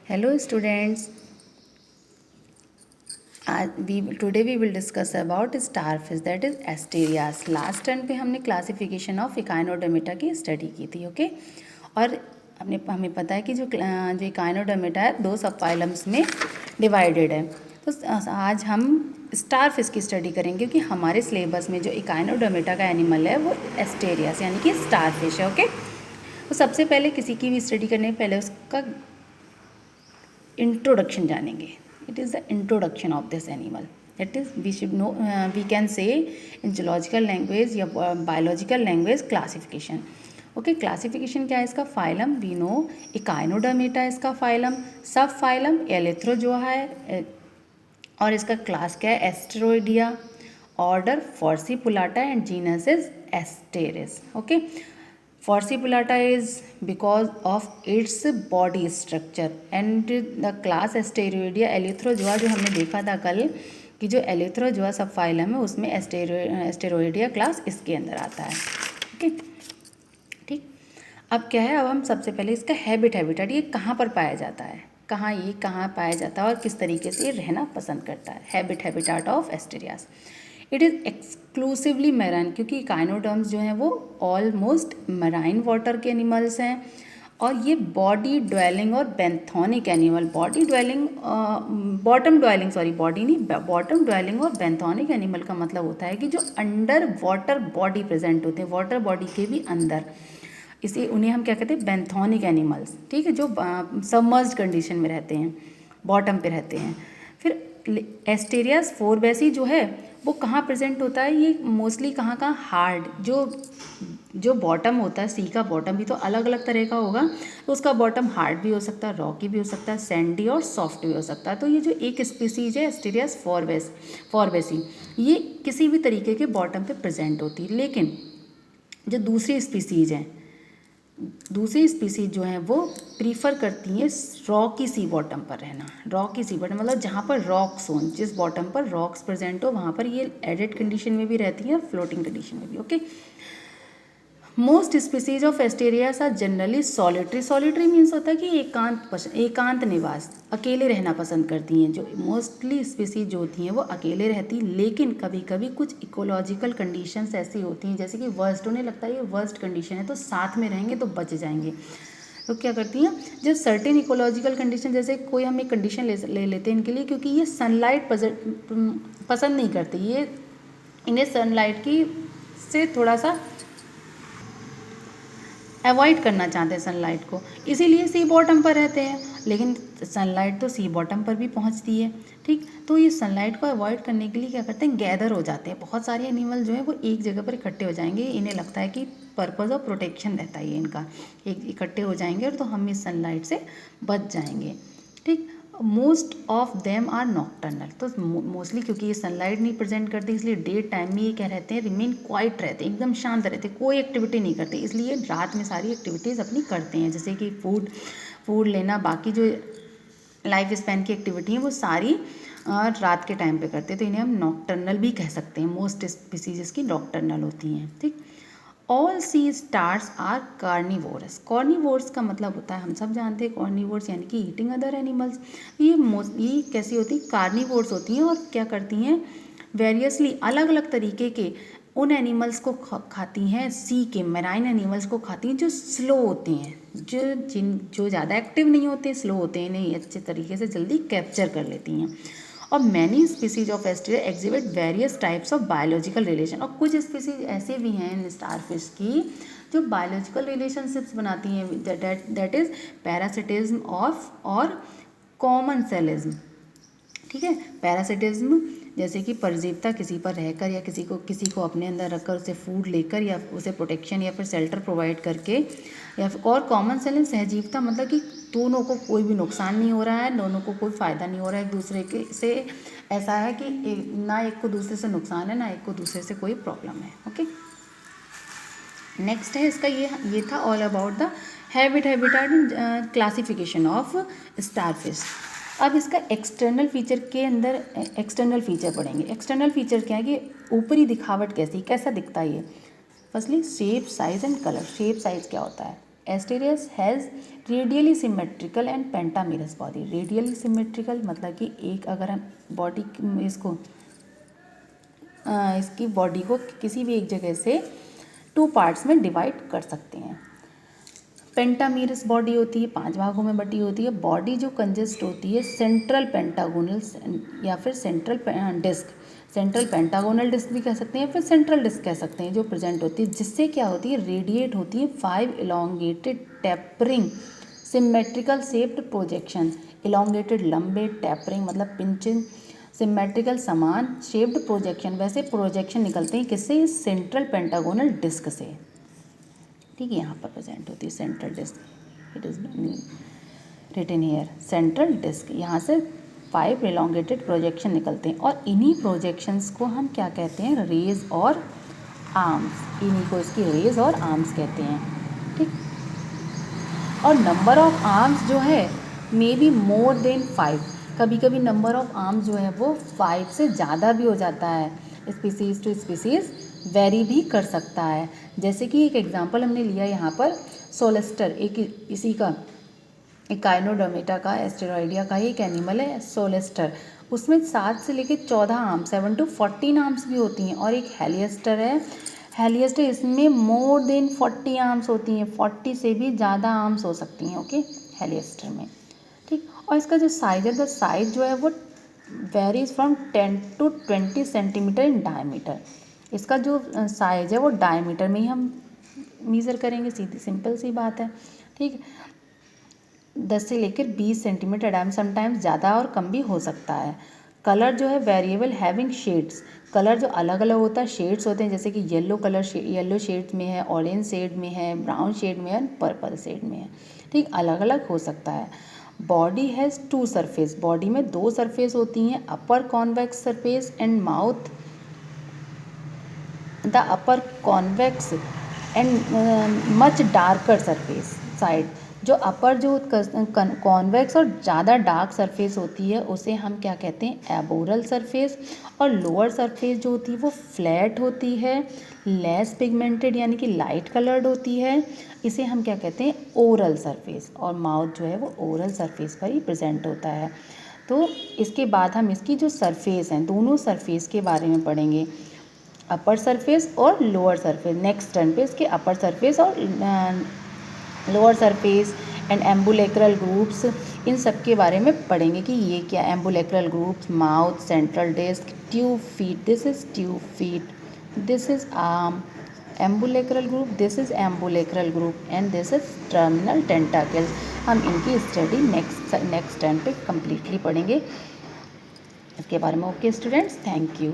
Hello students, today we will discuss about starfish that is asterias. Last turn पे हमने classification of Echinodermata की study की थी, okay. और हमें पता है कि जो इकाइनोडर्मेटा है दो सब फाइलम्स में डिवाइडेड है। तो आज हम स्टारफिश की स्टडी करेंगे क्योंकि हमारे सिलेबस में जो इकाइनोडर्मेटा का एनिमल है वो एस्टेरियास यानी कि स्टारफिश है, ओके। तो सबसे पहले किसी की भी स्टडी करने से पहले उसका इंट्रोडक्शन जानेंगे. It is the introduction of this animal. That is, we should know, we can say in zoological language या biological language classification. Okay, classification क्या है इसका? फाइलम वी नो इकाइनोडर्मेटा इसका फाइलम, सब फाइलम एलेथ्रोजोआ है और इसका class क्या है? Asteroidea, order Forcipulata and genus is Asterias, okay. Forcipulata is because of its body structure and the class Asteroidea Elythrozoa जो हमने देखा था कल कि जो एलिथ्रोजोआ सब फाइलम है उसमें एस्टेरोइडिया क्लास इसके अंदर आता है, ओके। ठीक, अब क्या है, अब हम सबसे पहले इसका हैबिटेट ये कहाँ पर पाया जाता है, कहाँ पाया जाता है और किस तरीके से ये रहना पसंद करता है। Habitat of Asterias, it is exclusively marine क्योंकि काइनोडर्म्स जो हैं वो ऑलमोस्ट मैराइन वाटर के एनिमल्स हैं और ये बॉडी ड्वेलिंग और बेंथोनिक एनिमल, बॉटम ड्वेलिंग और बेंथोनिक एनिमल का मतलब होता है कि जो अंडर वाटर बॉडी प्रेजेंट होते हैं, वाटर बॉडी के भी अंदर, इसी उन्हें हम क्या कहते हैं? बेंथोनिक एनिमल्स, ठीक है, जो सबमर्ज्ड कंडीशन में रहते हैं, बॉटम पे रहते हैं। फिर एस्टेरियास फोरबेसी जो है वो कहाँ प्रेजेंट होता है? ये मोस्टली कहाँ हार्ड, जो बॉटम होता है, सी का बॉटम भी तो अलग अलग तरह का होगा, तो उसका बॉटम हार्ड भी हो सकता है, रॉकी भी हो सकता है, सैंडी और सॉफ्ट भी हो सकता है। तो ये जो एक स्पीसीज है एस्टेरियास फोरबेसी, ये किसी भी तरीके के बॉटम पे प्रेजेंट होती है। लेकिन जो दूसरी स्पीसीज जो हैं वो प्रीफर करती हैं रॉकी सी बॉटम पर रहना। रॉकी सी बॉटम मतलब जहाँ पर रॉक्स हों, जिस बॉटम पर रॉक्स प्रेजेंट हो वहाँ पर ये एडेड कंडीशन में भी रहती हैं और फ्लोटिंग कंडीशन में भी, okay. Most species of Asterias are generally solitary means होता है कि एकांत निवास, अकेले रहना पसंद करती हैं। जो मोस्टली स्पीसीज जो होती हैं वो अकेले रहती, लेकिन कभी कभी कुछ इकोलॉजिकल कंडीशंस ऐसी होती हैं जैसे कि वर्स्ट, उन्हें लगता है ये वर्स्ट कंडीशन है तो साथ में रहेंगे तो बच जाएंगे, तो क्या करती हैं? जब सर्टेन इकोलॉजिकल कंडीशन, जैसे कोई हम एक कंडीशन ले लेते हैं इनके लिए, क्योंकि ये सनलाइट पसंद नहीं करते, ये इन्हें सनलाइट की से थोड़ा सा अवॉइड करना चाहते हैं सनलाइट को, इसीलिए सी बॉटम पर रहते हैं। लेकिन सनलाइट तो सी बॉटम पर भी पहुंचती है, ठीक। तो ये सनलाइट को अवॉइड करने के लिए क्या करते हैं? गैदर हो जाते हैं, बहुत सारे एनिमल जो है वो एक जगह पर इकट्ठे हो जाएंगे। इन्हें लगता है कि पर्पज़ ऑफ प्रोटेक्शन रहता है ये इनका, एक इकट्ठे हो जाएंगे और तो हम इस सनलाइट से बच जाएंगे, ठीक। Most of them are nocturnal, तो मोस्टली क्योंकि ये सनलाइट नहीं प्रेजेंट करती इसलिए डे टाइम में ये क्या रहते हैं? रिमेन क्वाइट रहते हैं, एकदम शांत रहते हैं, कोई एक्टिविटी नहीं करते, इसलिए रात में सारी एक्टिविटीज़ अपनी करते हैं, जैसे कि फूड लेना, बाकी जो लाइफ स्पैन की एक्टिविटी हैं वो सारी रात के टाइम पे करते हैं, तो इन्हें हम नॉक्टर्नल भी कह सकते हैं। मोस्ट स्पीसीज की नॉक्टर्नल होती हैं, ठीक। All sea stars are carnivorous, carnivorous का मतलब होता है, हम सब जानते हैं कार्निवोरस यानी कि ईटिंग अदर एनिमल्स। ये कैसी होती है? कार्निवोरस होती हैं और क्या करती हैं? वेरियसली अलग अलग तरीके के उन एनिमल्स को खाती हैं, सी के मैराइन एनिमल्स को खाती हैं जो स्लो होते हैं, जो ज़्यादा एक्टिव नहीं होते, स्लो होते हैं, इन्हें अच्छे तरीके से जल्दी कैप्चर कर लेती हैं। और many species of Asteria exhibit various types of biological relation, और कुछ स्पीसीज ऐसे भी हैं इन स्टारफिश की जो बायोलॉजिकल रिलेशनशिप्स बनाती हैं, दैट इज पैरासिटिज्म और कॉमनसेलिज्म, ठीक है। पैरासिटिज्म जैसे कि परजीवता किसी पर रहकर या किसी को अपने अंदर रखकर उसे फूड लेकर या उसे प्रोटेक्शन या फिर शेल्टर प्रोवाइड करके, या फिर और कॉमन सेलिंग सहजीवता मतलब कि दोनों को कोई भी नुकसान नहीं हो रहा है, दोनों को कोई फ़ायदा नहीं हो रहा है एक दूसरे के से, ऐसा है कि ना एक को दूसरे से नुकसान है ना एक को दूसरे से कोई प्रॉब्लम है, ओके। नेक्स्ट है इसका ये था all about the habitat classification of starfish. अब इसका एक्सटर्नल फीचर के अंदर एक्सटर्नल फीचर पढ़ेंगे। एक्सटर्नल फीचर क्या है कि ऊपरी दिखावट कैसा दिखता है ये? Firstly shape, size and colour. Shape size क्या होता है? Asterias has radially symmetrical and pentamerous body. Radially symmetrical मतलब कि एक अगर हम बॉडी इसकी बॉडी को किसी भी एक जगह से 2 पार्ट्स में डिवाइड कर सकते हैं। पेंटामेरस बॉडी होती है, 5 भागों में बटी होती है। बॉडी जो कंजिस्ट होती है सेंट्रल पेंटागोनल या फिर central disc, central pentagonal disc भी कह सकते हैं, फिर सेंट्रल डिस्क कह सकते हैं, जो प्रेजेंट होती है, जिससे क्या होती है, रेडिएट होती है 5 elongated tapering symmetrical shaped projection. Elongated लंबे, टेपरिंग मतलब पिंचिंग, सिमेट्रिकल समान शेप्ड प्रोजेक्शन, वैसे प्रोजेक्शन निकलते हैं किससे, सेंट्रल पेंटागोनल डिस्क से। ठीक है, यहाँ पर प्रेजेंट होती है central disc, it is written here central disc. यहाँ से 5 एलोंगेटेड प्रोजेक्शन निकलते हैं और इन्हीं प्रोजेक्शंस को हम क्या कहते हैं, रेज और आर्म्स। इन्हीं को इसकी रेज और आर्म्स कहते हैं। ठीक, और नंबर ऑफ आर्म्स जो है मे बी मोर देन 5। कभी कभी नंबर ऑफ आर्म्स जो है वो 5 से ज़्यादा भी हो जाता है, स्पीसीज़ टू स्पीसीज़ वेरी भी कर सकता है। जैसे कि एक एग्जांपल हमने लिया यहाँ पर सोलेस्टर, एक इसी का एक काइनोडर्मेटा का एस्टेरॉइडिया का ही एक एनिमल है सोलेस्टर। उसमें 7 से लेकर 14 आर्म्स, 7 to 14 आर्म्स भी होती हैं। और एक हेलियस्टर है, हेलियस्टर, इसमें मोर देन 40 आर्म्स होती हैं, 40 से भी ज़्यादा आर्म्स हो सकती हैं। ओके, हेलियस्टर में। ठीक, और इसका जो साइज है, द साइज जो है वो varies from 10 to 20 centimetre in diameter. इसका जो साइज है वो डायमीटर में ही हम मेज़र करेंगे, सीधी सिंपल सी बात है। ठीक, 10 से लेकर 20 सेंटीमीटर डायमीटर, समटाइम्स ज़्यादा और कम भी हो सकता है। कलर जो है वेरिएबल हैविंग शेड्स, कलर जो अलग अलग होता है, शेड्स होते हैं, जैसे कि येलो कलर येलो शेड में है, ऑरेंज शेड में है, ब्राउन शेड में है, पर्पल शेड में है। ठीक, अलग अलग हो सकता है। बॉडी हैज़ 2 सरफेस, बॉडी में 2 सरफेस होती हैं, upper convex surface and mouth. The upper convex and much darker surface side, जो अपर जो कॉन्वेक्स और ज़्यादा डार्क सरफेस होती है उसे हम क्या कहते हैं, एबोरल सरफेस। और लोअर सरफेस जो होती है वो फ्लैट होती है, लेस पिगमेंटेड यानी कि लाइट कलर्ड होती है, इसे हम क्या कहते हैं, ओरल सरफेस। और माउथ जो है वो ओरल सरफेस पर ही प्रेजेंट होता है। तो इसके बाद हम इसकी जो सरफेस हैं, दोनों सरफेस के बारे में पढ़ेंगे, अपर सरफेस और लोअर सरफेस। नेक्स्ट टर्न पे इसके अपर सरफेस और lower surface and ambulacral groups, इन सब के बारे में पढ़ेंगे कि ये क्या, ambulacral groups, mouth, central disc, tube feet, this is tube feet, this is arm, ambulacral group, this is ambulacral group and this is terminal tentacles. हम इनकी स्टडी नेक्स्ट टर्न पे कम्प्लीटली पढ़ेंगे इसके बारे में। Okay students, thank you.